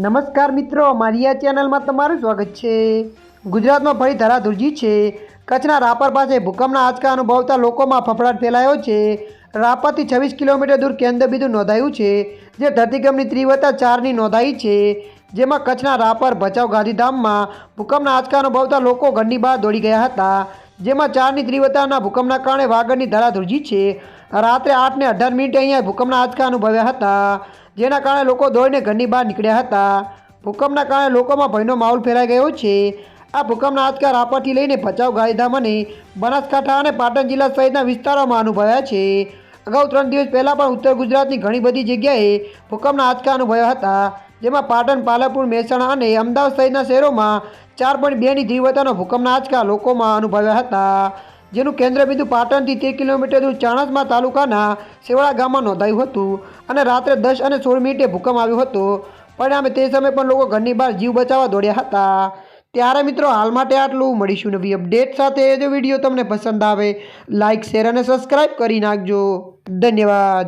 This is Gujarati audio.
નમસ્કાર મિત્રો, મારી આ ચેનલમાં તમારું સ્વાગત છે। ગુજરાતમાં ફરી ધરાધુરી છે। કચ્છના રાપર પાસે ભૂકંપના આંચકા અનુભવતા લોકોમાં ફફડાટ ફેલાયો છે। રાપરથી 26 કિલોમીટર દૂર કેન્દ્રબિંદુ નોંધાયું છે, જે ધરતીકંપની તીવ્રતા 4ની નોંધાઈ છે। જેમાં કચ્છના રાપર, ભચાઉ, ગાંધીધામમાં ભૂકંપના આંચકા અનુભવતા લોકો ઘરની બહાર દોડી ગયા હતા। જેમાં 4ની તીવ્રતાના ભૂકંપના કારણે વાગડની ધરાધુરી છે। રાત્રે 8:18 અહીંયા ભૂકંપના આંચકા અનુભવ્યા હતા, જેના કારણે લોકો દોડીને ઘરની બહાર નીકળ્યા હતા। ભૂકંપના કારણે લોકોમાં ભયનો માહોલ ફેલાઈ ગયો છે। આ ભૂકંપના આંચકા રાપરથી લઈને ભચાઉ, ગાંધીધામ અને બનાસકાંઠા અને પાટણ જિલ્લા સહિતના વિસ્તારોમાં અનુભવ્યા છે। અગાઉ 3 દિવસ પહેલાં પણ ઉત્તર ગુજરાતની ઘણી બધી જગ્યાએ ભૂકંપના આંચકા અનુભવ્યા હતા, જેમાં પાટણ, પાલનપુર, મહેસાણા અને અમદાવાદ સહિતના શહેરોમાં 4.2ની તીવ્રતાનો ભૂકંપના આંચકા લોકોમાં અનુભવ્યા હતા, જેનું કેન્દ્રબિંદુ પાટણથી 13 કિલોમીટર દૂર ચાણસ્મા તાલુકાના સેવાળા ગામમાં નોંધાયું હતું અને રાત્રે 10 અને 16 મિનિટે ભૂકંપ આવ્યો હતો। પરિણામે તે સમયે પણ લોકો ઘરની બહાર જીવ બચાવવા દોડ્યા હતા। ત્યારે મિત્રો, હાલ માટે આટલું। મળીશું નવી અપડેટ સાથે। જો વિડીયો તમને પસંદ આવે, લાઇક, શેર અને સબસ્ક્રાઈબ કરી નાખજો। ધન્યવાદ।